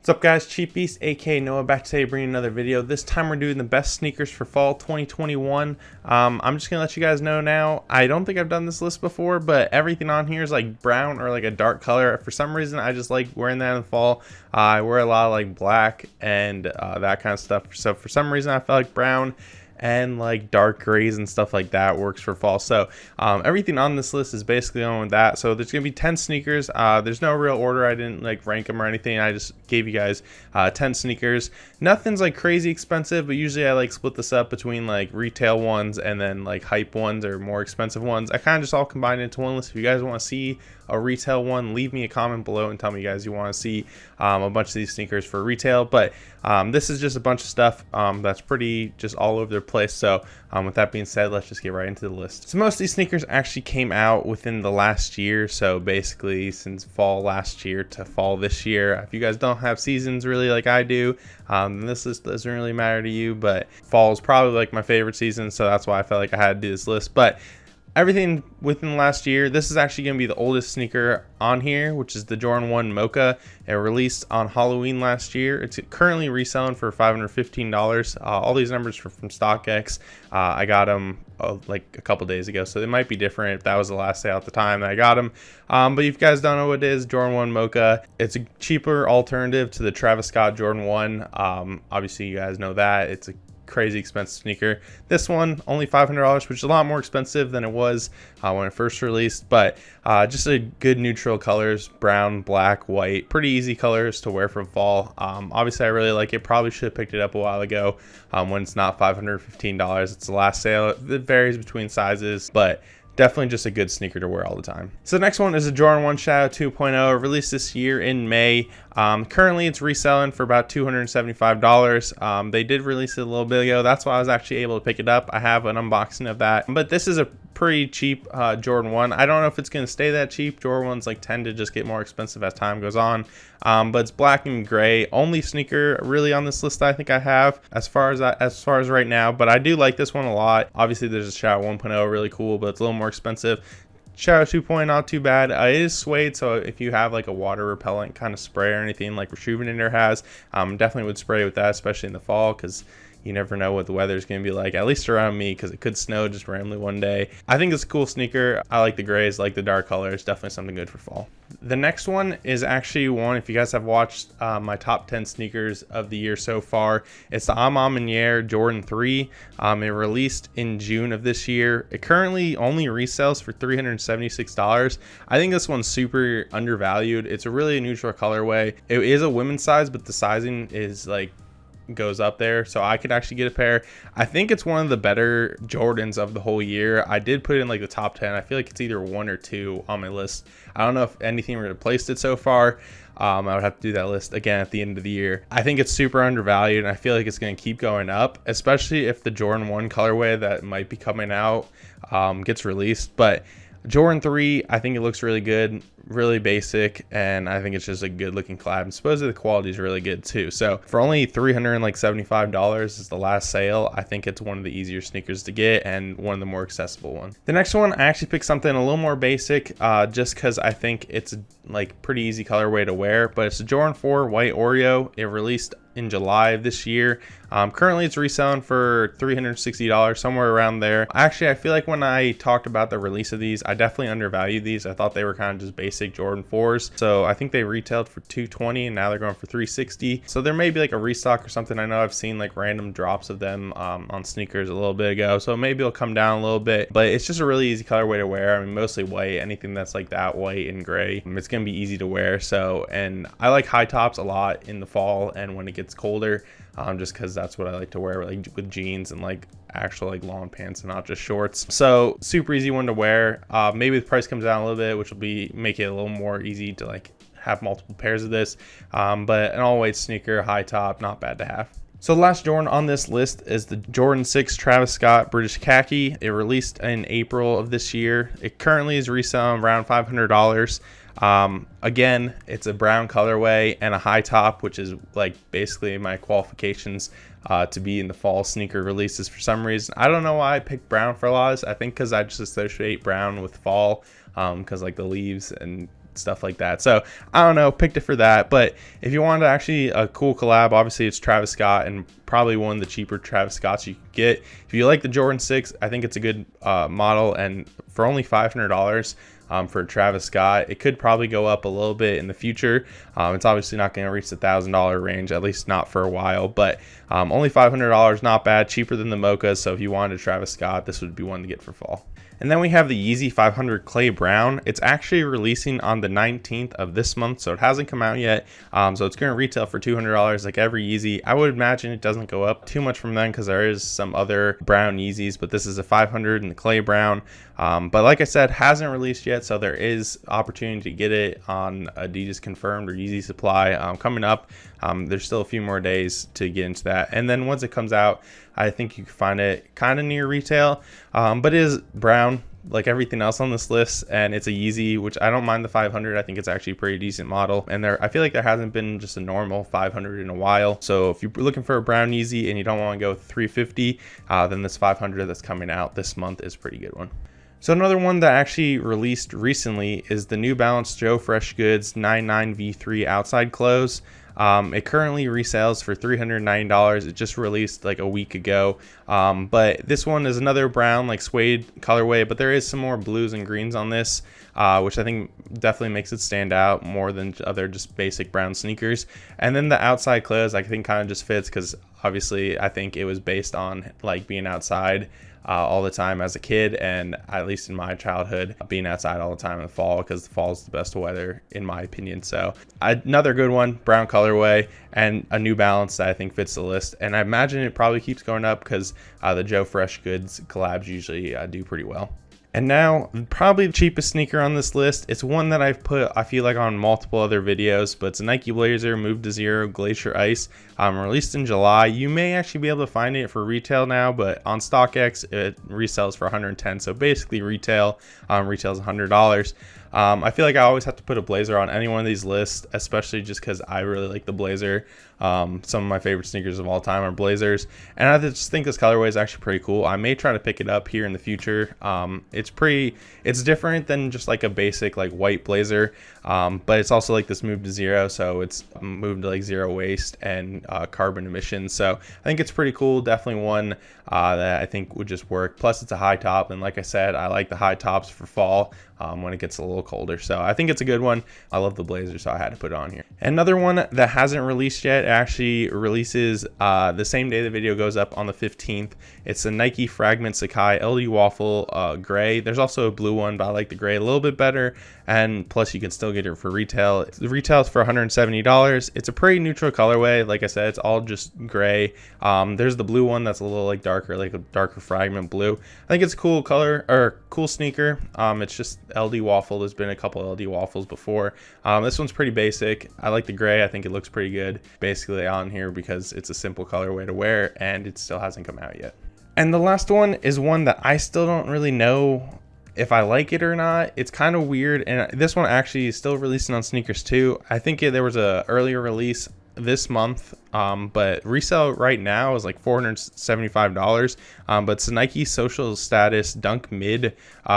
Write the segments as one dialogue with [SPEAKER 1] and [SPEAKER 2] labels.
[SPEAKER 1] What's up guys, Cheap Beast aka Noah back today bringing another video. This time we're doing the best sneakers for fall 2021. I'm just gonna let you guys know now, I don't think I've done this list before, but everything on here is like brown or like a dark color. For some reason I just like wearing that in the fall. I wear a lot of like black and that kind of stuff, so for some reason I felt like brown and like dark grays and stuff like that works for fall. So everything on this list is basically on with that. So there's gonna be 10 sneakers. There's no real order. I didn't like rank them or anything. I just gave you guys 10 sneakers. Nothing's like crazy expensive, but usually I like split this up between like retail ones and then like hype ones or more expensive ones. I kind of just all combined into one list. If you guys want to see a retail one, leave me a comment below and tell me guys you want to see a bunch of these sneakers for retail. But this is just a bunch of stuff that's pretty just all over the place. So with that being said, let's just get right into the list. So most of these sneakers actually came out within the last year, so basically since fall last year to fall this year. If you guys don't have seasons really like I do, then this list doesn't really matter to you, but fall is probably like my favorite season, so that's why I felt like I had to do this list. But everything within the last year, this is actually going to be the oldest sneaker on here, which is the Jordan 1 Mocha. It released on Halloween last year. It's currently reselling for $515. All these numbers are from StockX. I got them like a couple days ago, so it might be different if that was the last day at the time that I got them. But if you guys don't know what it is, Jordan 1 Mocha, it's a cheaper alternative to the Travis Scott Jordan 1. Obviously you guys know that it's a crazy expensive sneaker. This one only $500, which is a lot more expensive than it was when it first released, but just a good neutral colors, brown, black, white, pretty easy colors to wear for fall. Obviously I really like it. Probably should have picked it up a while ago when it's not $515. It's the last sale. It varies between sizes, but definitely just a good sneaker to wear all the time. So the next one is a Jordan 1 Shadow 2.0, released this year in May. Currently it's reselling for about $275. They did release it a little bit ago. That's why I was actually able to pick it up. I have an unboxing of that, but this is a pretty cheap Jordan 1. I don't know if it's going to stay that cheap. Jordan 1s like tend to just get more expensive as time goes on, but it's black and gray. Only sneaker really on this list I think I have as far as right now, but I do like this one a lot. Obviously there's a Shadow 1.0, really cool, but it's a little more expensive. Shadow 2.0 not too bad. It is suede, so if you have like a water repellent kind of spray or anything like Rejuvenator has, definitely would spray with that, especially in the fall, because you never know what the weather is going to be like, at least around me, because it could snow just randomly one day. I think it's a cool sneaker. I like the grays, like the dark colors. Definitely something good for fall. The next one is actually one, if you guys have watched my top 10 sneakers of the year so far, it's the A Ma Maniére Jordan 3. It released in June of this year. It currently only resells for $376. I think this one's super undervalued. It's a really neutral colorway. It is a women's size, but the sizing is like goes up there, so I could actually get a pair. I think it's one of the better Jordans of the whole year. I did put it in like the top 10. I feel like it's either 1 or 2 on my list. I don't know if anything replaced it so far. I would have to do that list again at the end of the year. I think it's super undervalued, and I feel like it's going to keep going up, especially if the Jordan 1 colorway that might be coming out gets released. But Jordan 3, I think it looks really good, really basic, and I think it's just a good looking collab, and supposedly the quality is really good too. So for only $375 is the last sale. I think it's one of the easier sneakers to get and one of the more accessible ones. The next one, I actually picked something a little more basic just because I think it's like pretty easy colorway to wear, but it's a Jordan 4 White Oreo. It released in July of this year. Currently it's reselling for $360, somewhere around there. Actually, I feel like when I talked about the release of these, I definitely undervalued these. I thought they were kind of just basic Jordan 4s. So I think they retailed for $220 and now they're going for $360. So there may be like a restock or something. I know I've seen like random drops of them on sneakers a little bit ago, so maybe it'll come down a little bit, but it's just a really easy colorway to wear. I mean, mostly white. Anything that's like that white and gray, it's gonna be easy to wear. So, and I like high tops a lot in the fall and when it gets colder, just because that's what I like to wear, like with jeans and like actual like long pants and not just shorts. So super easy one to wear. Maybe the price comes down a little bit, which will be make it a little more easy to like have multiple pairs of this, but an all white sneaker, high top, not bad to have. So the last Jordan on this list is the Jordan 6 Travis Scott British Khaki. It released in April of this year. It currently is reselling around $500. Again, it's a brown colorway and a high top, which is like basically my qualifications to be in the fall sneaker releases for some reason. I don't know why I picked brown for a lot of this. I think because I just associate brown with fall, because like the leaves and stuff like that. So I don't know, picked it for that. But if you wanted actually a cool collab, obviously it's Travis Scott, and probably one of the cheaper Travis Scotts you could get. If you like the Jordan 6, I think it's a good model, and for only $500 for Travis Scott, it could probably go up a little bit in the future. It's obviously not going to reach the $1,000 range, at least not for a while, but only $500, not bad, cheaper than the Mochas. So if you wanted a Travis Scott, this would be one to get for fall. And then we have the Yeezy 500 Clay Brown. It's actually releasing on the 19th of this month, so it hasn't come out yet. So it's going to retail for $200 like every Yeezy. I would imagine it doesn't go up too much from then because there is some other brown Yeezys, but this is a 500 in the Clay Brown. But like I said, hasn't released yet, so there is opportunity to get it on Adidas Confirmed or Yeezy Supply coming up. There's still a few more days to get into that. And then once it comes out, I think you can find it kind of near retail, but it is brown like everything else on this list, and it's a Yeezy, which I don't mind the 500. I think it's actually a pretty decent model, and I feel like there hasn't been just a normal 500 in a while. So if you're looking for a brown Yeezy and you don't want to go 350, then this 500 that's coming out this month is a pretty good one. So another one that actually released recently is the New Balance Joe Fresh Goods 99 V3 outside close. It currently resales for $390. It just released like a week ago. But this one is another brown like suede colorway, but there is some more blues and greens on this, which I think definitely makes it stand out more than other just basic brown sneakers. And then the outside close I think kind of just fits because obviously I think it was based on like being outside all the time as a kid, and at least in my childhood, being outside all the time in the fall, because the fall is the best weather in my opinion. So another good one, brown colorway, and a New Balance that I think fits the list, and I imagine it probably keeps going up because the Joe Fresh Goods collabs usually do pretty well. And now, probably the cheapest sneaker on this list. It's one that I've put, I feel like, on multiple other videos, but it's a Nike Blazer Move to Zero Glacier Ice, released in July. You may actually be able to find it for retail now, but on StockX, it resells for $110. So basically, retails $100. I feel like I always have to put a blazer on any one of these lists, especially just because I really like the blazer. Some of my favorite sneakers of all time are blazers, and I just think this colorway is actually pretty cool. I may try to pick it up here in the future. It's different than just like a basic like white blazer, but it's also like this Move to Zero, so it's moved to like zero waste and carbon emissions. So I think it's pretty cool. Definitely one that I think would just work. Plus it's a high top, and like I said, I like the high tops for fall when it gets a little colder. So I think it's a good one. I love the blazer, so I had to put it on here. Another one that hasn't released yet, actually releases the same day the video goes up on the 15th. It's a Nike Fragment Sacai LD Waffle gray. There's also a blue one, but I like the gray a little bit better, and plus you can still get it for retail. The retail is for $170. It's a pretty neutral colorway. Like I said, it's all just gray. There's the blue one that's a little like darker, like a darker fragment blue. I think it's a cool color, or cool sneaker. It's just LD Waffle. There's been a couple LD Waffles before. This one's pretty basic. I like the gray. I think it looks pretty good basically on here because it's a simple colorway to wear, and it still hasn't come out yet. And the last one is one that I still don't really know if I like it or not. It's kind of weird, and this one actually is still releasing on Sneakers too. I think there was a earlier release this month, but resale right now is like $475. But it's a Nike Social Status Dunk Mid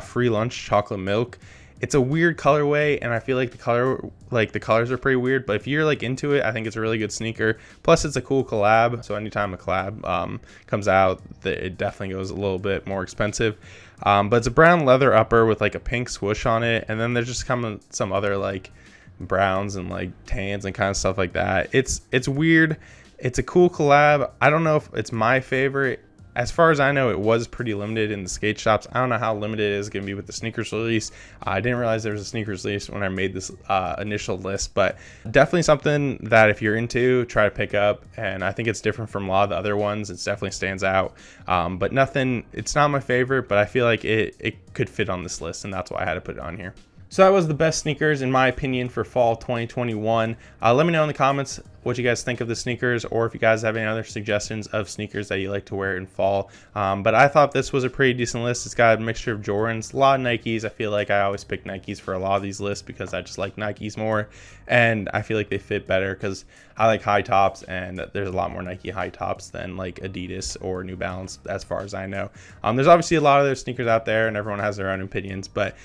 [SPEAKER 1] Free Lunch Chocolate Milk. It's a weird colorway, and I feel like the colors are pretty weird, but if you're like into it, I think it's a really good sneaker. Plus it's a cool collab, so anytime a collab comes out, it definitely goes a little bit more expensive. But it's a brown leather upper with like a pink swoosh on it, and then there's just some other like browns and like tans and kind of stuff like that. It's weird. It's a cool collab. I don't know if it's my favorite. As far as I know, it was pretty limited in the skate shops. I don't know how limited it is going to be with the sneakers release. I didn't realize there was a sneakers release when I made this initial list, but definitely something that if you're into, try to pick up. And I think it's different from a lot of the other ones. It definitely stands out, but it's not my favorite, but I feel like it could fit on this list, and that's why I had to put it on here. So that was the best sneakers in my opinion for fall 2021. Let me know in the comments what you guys think of the sneakers, or if you guys have any other suggestions of sneakers that you like to wear in fall. But I thought this was a pretty decent list. It's got a mixture of Jordans, a lot of Nikes. I feel like I always pick Nikes for a lot of these lists because I just like Nikes more, and I feel like they fit better because I like high tops, and there's a lot more Nike high tops than like Adidas or New Balance as far as I know. There's obviously a lot of other sneakers out there, and everyone has their own opinions, but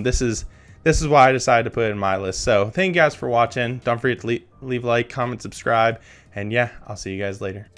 [SPEAKER 1] this is this is why I decided to put it in my list. So thank you guys for watching. Don't forget to leave a like, comment, subscribe, and yeah, I'll see you guys later.